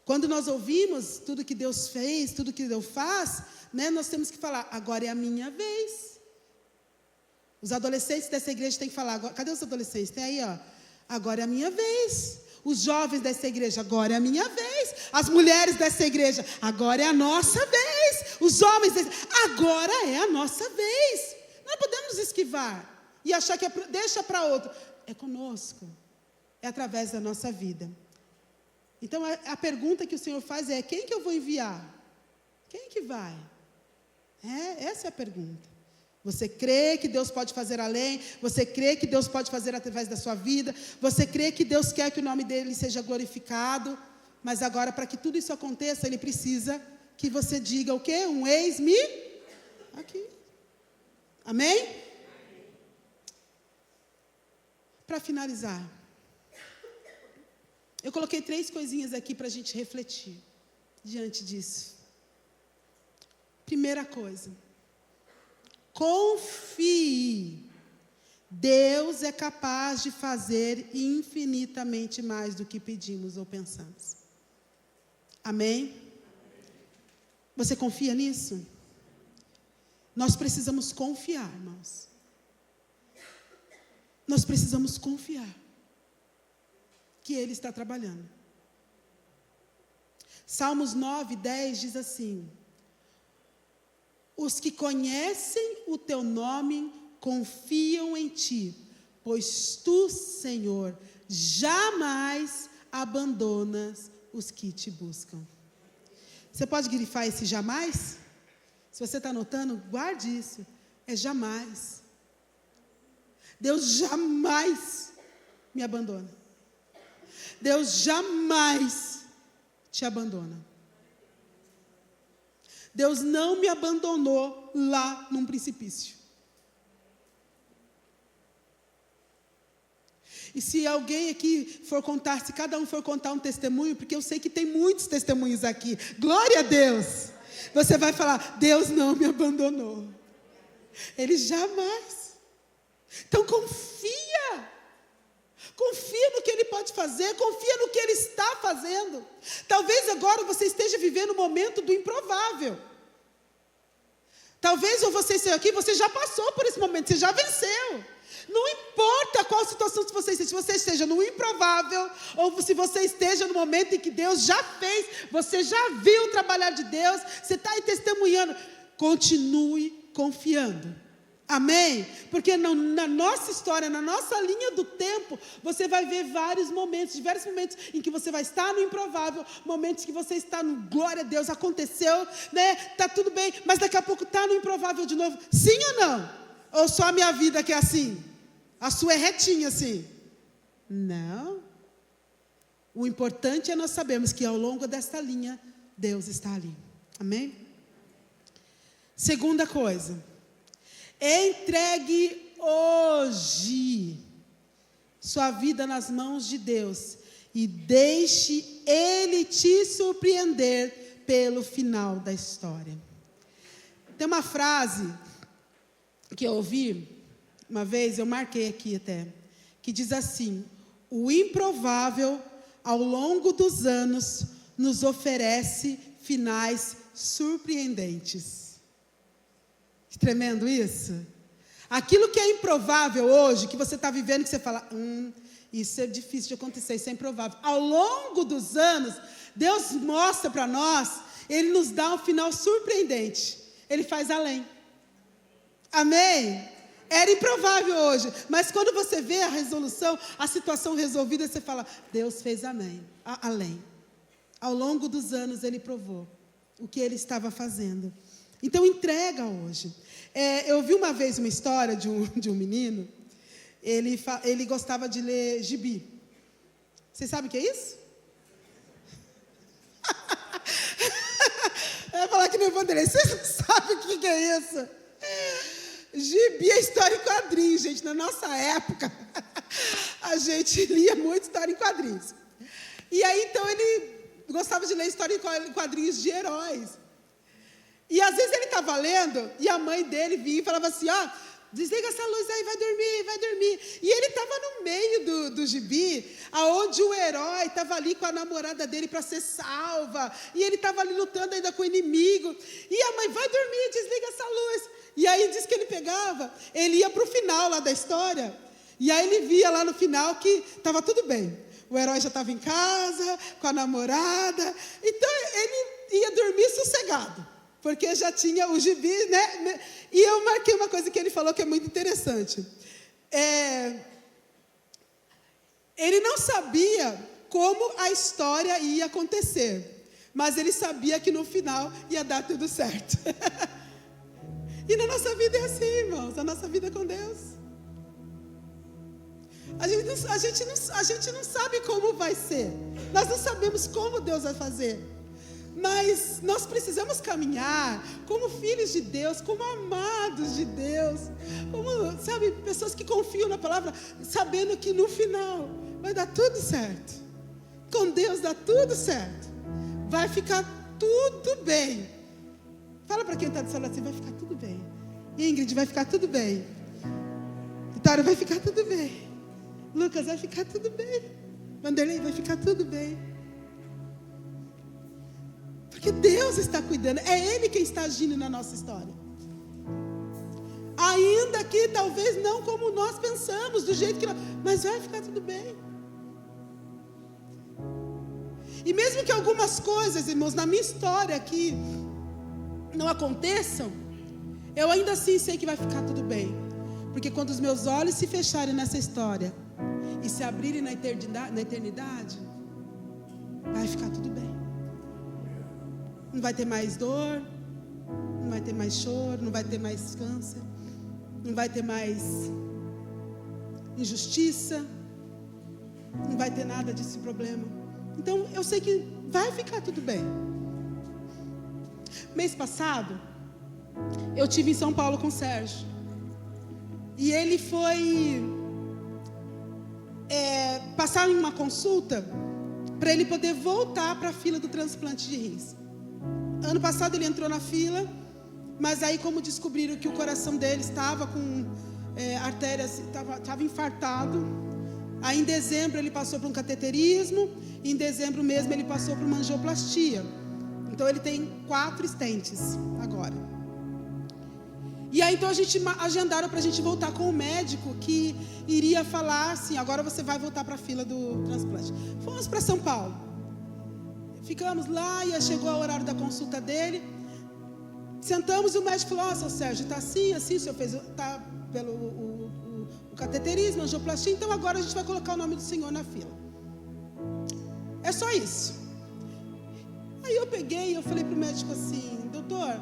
[SPEAKER 1] Quando nós ouvimos tudo que Deus fez, tudo que Deus faz, nós temos que falar, agora é a minha vez. Os adolescentes dessa igreja têm que falar, agora, cadê os adolescentes? Tem aí, ó. Agora é a minha vez. Os jovens dessa igreja, agora é a minha vez. As mulheres dessa igreja, agora é a nossa vez. Os homens, agora é a nossa vez. Não podemos esquivar e achar que deixa para outro. É conosco. É através da nossa vida. Então, a pergunta que o Senhor faz é, quem que eu vou enviar? Quem que vai? Essa é a pergunta. Você crê que Deus pode fazer além? Você crê que Deus pode fazer através da sua vida? Você crê que Deus quer que o nome dele seja glorificado? Mas agora, para que tudo isso aconteça, ele precisa que você diga o quê? Um eis-me aqui. Amém? Para finalizar, eu coloquei 3 coisinhas aqui para a gente refletir diante disso. Primeira coisa. Confie. Deus é capaz de fazer infinitamente mais do que pedimos ou pensamos. Amém? Você confia nisso? Nós precisamos confiar, irmãos. Nós precisamos confiar que Ele está trabalhando. Salmos 9:10 diz assim: os que conhecem o teu nome confiam em ti, pois tu, Senhor, jamais abandonas os que te buscam. Você pode grifar esse jamais? Se você está anotando, guarde isso. É jamais. Deus jamais me abandona. Deus jamais te abandona. Deus não me abandonou lá num precipício. E se alguém aqui for contar, se cada um for contar um testemunho, porque eu sei que tem muitos testemunhos aqui, glória a Deus, você vai falar: Deus não me abandonou. Ele jamais. Então confia. Confia no que Ele pode fazer, confia no que Ele está fazendo. Talvez agora você esteja vivendo o momento do improvável. Talvez você esteja aqui, você já passou por esse momento, você já venceu. Não importa qual situação você esteja, se você esteja no improvável, ou se você esteja no momento em que Deus já fez, você já viu o trabalhar de Deus, você está aí testemunhando, continue confiando. Amém? Porque na nossa história, na nossa linha do tempo, você vai ver vários momentos, diversos momentos em que você vai estar no improvável, momentos que você está no glória a Deus, aconteceu, né? Tá tudo bem, mas daqui a pouco está no improvável de novo. Sim ou não? Ou só a minha vida que é assim? A sua é retinha assim? Não. O importante é nós sabermos que ao longo desta linha, Deus está ali. Amém? Segunda coisa. Entregue hoje sua vida nas mãos de Deus e deixe Ele te surpreender pelo final da história. Tem uma frase que eu ouvi uma vez, eu marquei aqui até, que diz assim: o improvável ao longo dos anos nos oferece finais surpreendentes. Que tremendo isso. Aquilo que é improvável hoje, que você está vivendo, que você fala, isso é difícil de acontecer, isso é improvável. Ao longo dos anos, Deus mostra para nós, Ele nos dá um final surpreendente. Ele faz além. Amém? Era improvável hoje, mas quando você vê a resolução, a situação resolvida, você fala, Deus fez além. Ao longo dos anos Ele provou o que Ele estava fazendo. Então entrega hoje. Eu vi uma vez uma história de um menino, ele gostava de ler gibi. Vocês sabem o que é isso? Eu ia falar que nem Vanderlei, vocês não sabem o que é isso? Gibi é história em quadrinhos, gente. Na nossa época, a gente lia muito história em quadrinhos. E aí, então, ele gostava de ler história em quadrinhos de heróis. E às vezes ele estava lendo, e a mãe dele vinha e falava assim, desliga essa luz aí, vai dormir. E ele estava no meio do gibi, aonde o herói estava ali com a namorada dele para ser salva, e ele estava ali lutando ainda com o inimigo, e a mãe, vai dormir, desliga essa luz. E aí diz que ele ia para o final lá da história, e aí ele via lá no final que estava tudo bem. O herói já estava em casa, com a namorada, então ele ia dormir sossegado, porque já tinha o gibi, né? E eu marquei uma coisa que ele falou que é muito interessante. Ele não sabia como a história ia acontecer, mas ele sabia que no final ia dar tudo certo. E na nossa vida é assim, irmãos, a nossa vida é com Deus. A gente não sabe como vai ser, nós não sabemos como Deus vai fazer, mas nós precisamos caminhar como filhos de Deus, como amados de Deus, como, sabe, pessoas que confiam na palavra, sabendo que no final vai dar tudo certo. Com Deus dá tudo certo, vai ficar tudo bem. Fala para quem está do seu lado assim, vai ficar tudo bem. Ingrid, vai ficar tudo bem. Vitória, vai ficar tudo bem. Lucas, vai ficar tudo bem. Vanderlei, vai ficar tudo bem. Porque Deus está cuidando, é Ele quem está agindo na nossa história. Ainda que talvez não como nós pensamos, do jeito que nós, mas vai ficar tudo bem. E mesmo que algumas coisas, irmãos, na minha história aqui não aconteçam, eu ainda assim sei que vai ficar tudo bem. Porque quando os meus olhos se fecharem nessa história e se abrirem na eternidade, vai ficar tudo bem. Não vai ter mais dor, não vai ter mais choro, não vai ter mais câncer, não vai ter mais injustiça, não vai ter nada desse problema. Então eu sei que vai ficar tudo bem. Mês passado eu tive em São Paulo com o Sérgio, e ele foi passar em uma consulta para ele poder voltar para a fila do transplante de rins. Ano passado ele entrou na fila, mas aí como descobriram que o coração dele estava com artérias, estava infartado, aí em dezembro ele passou por um cateterismo, e em dezembro mesmo ele passou por uma angioplastia. Então ele tem 4 stents agora. E aí então a gente agendaram para a gente voltar com o médico que iria falar assim: agora você vai voltar para a fila do transplante. Fomos para São Paulo, ficamos lá, e chegou o horário da consulta dele. Sentamos e o médico falou: seu Sérgio, está assim, assim, o senhor fez, está pelo o cateterismo, a angioplastia, então agora a gente vai colocar o nome do senhor na fila. É só isso. Aí eu peguei e eu falei para o médico assim: doutor,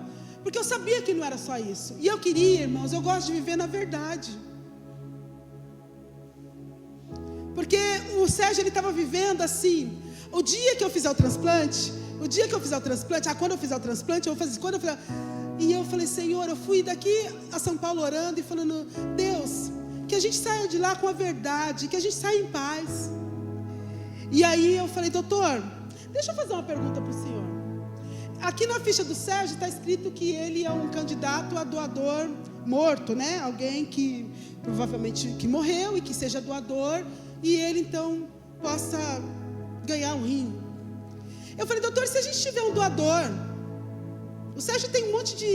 [SPEAKER 1] porque eu sabia que não era só isso. E eu queria, irmãos, eu gosto de viver na verdade. Porque o Sérgio, ele estava vivendo assim, o dia que eu fizer o transplante, quando eu fizer o transplante, eu vou fazer, quando eu fizer... E eu falei: Senhor, eu fui daqui a São Paulo orando e falando: Deus, que a gente saia de lá com a verdade, que a gente saia em paz. E aí eu falei: doutor, deixa eu fazer uma pergunta para o senhor. Aqui na ficha do Sérgio está escrito que ele é um candidato a doador morto, né? Alguém que provavelmente que morreu e que seja doador, e ele então possa ganhar um rim. Eu falei: doutor, se a gente tiver um doador, o Sérgio tem um monte de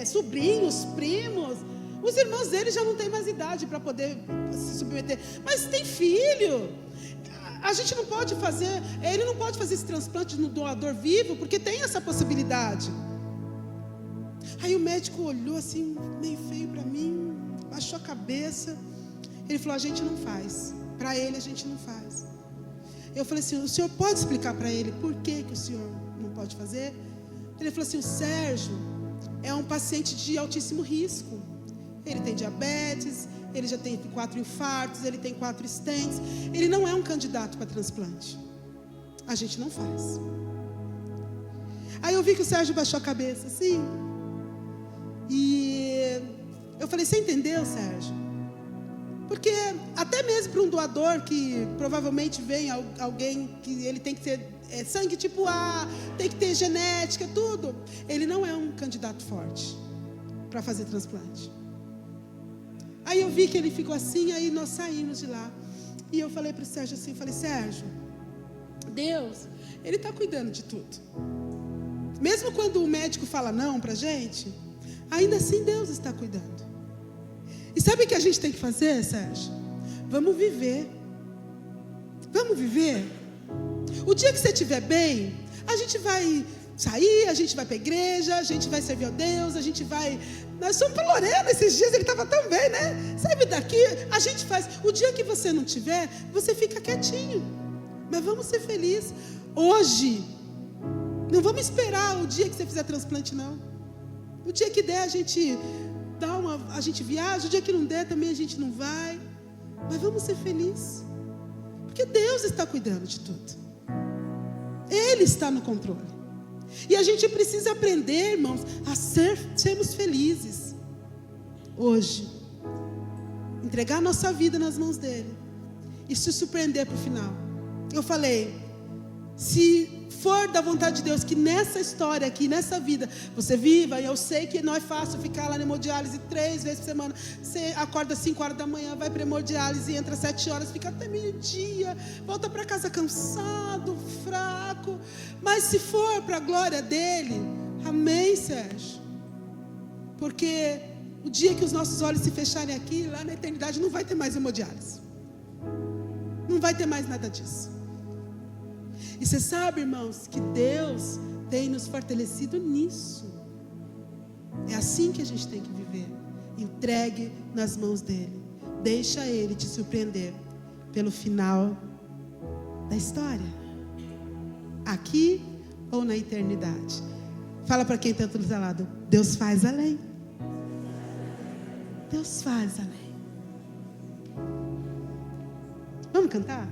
[SPEAKER 1] sobrinhos, primos, os irmãos dele já não têm mais idade para poder se submeter, mas tem filho. A gente não pode fazer, ele não pode fazer esse transplante no doador vivo, porque tem essa possibilidade. Aí o médico olhou assim, meio feio para mim, baixou a cabeça. Ele falou: a gente não faz, para ele a gente não faz. Eu falei assim: o senhor pode explicar para ele por que o senhor não pode fazer? Ele falou assim: o Sérgio é um paciente de altíssimo risco. Ele tem diabetes, ele já tem 4 infartos, ele tem 4 stents. Ele não é um candidato para transplante. A gente não faz. Aí eu vi que o Sérgio baixou a cabeça assim. E eu falei: você entendeu, Sérgio? Porque até mesmo para um doador que provavelmente vem alguém que ele tem que ter sangue tipo A, tem que ter genética, tudo, ele não é um candidato forte para fazer transplante. Aí eu vi que ele ficou assim, aí nós saímos de lá. E eu falei para o Sérgio assim, falei: Sérgio, Deus, Ele está cuidando de tudo. Mesmo quando o médico fala não para a gente, ainda assim Deus está cuidando. E sabe o que a gente tem que fazer, Sérgio? Vamos viver. Vamos viver. O dia que você estiver bem, a gente vai sair, a gente vai para a igreja, a gente vai servir a Deus, a gente vai... Nós somos para Lorena esses dias, ele estava tão bem, né? Sabe daqui, a gente faz... O dia que você não tiver, você fica quietinho. Mas vamos ser felizes. Hoje, não vamos esperar o dia que você fizer transplante, não. O dia que der, a gente a gente viaja, o dia que não der, também a gente não vai. Mas vamos ser felizes. Porque Deus está cuidando de tudo. Ele está no controle. E a gente precisa aprender, irmãos, a sermos felizes. Hoje. Entregar a nossa vida nas mãos dele. E se surpreender para o final. Eu falei, se for da vontade de Deus que nessa história aqui, nessa vida, você viva, e eu sei que não é fácil ficar lá na hemodiálise 3 vezes por semana. Você acorda às 5 horas da manhã, vai para a hemodiálise, entra às 7 horas, fica até meio-dia, volta para casa cansado, fraco. Mas se for para a glória dele, amém, Sérgio. Porque o dia que os nossos olhos se fecharem aqui, lá na eternidade, não vai ter mais hemodiálise. Não vai ter mais nada disso. E você sabe, irmãos, que Deus tem nos fortalecido nisso. É assim que a gente tem que viver. Entregue nas mãos dele. Deixa ele te surpreender pelo final da história. Aqui ou na eternidade. Fala para quem está do outro lado. Deus faz além. Deus faz além. Vamos cantar?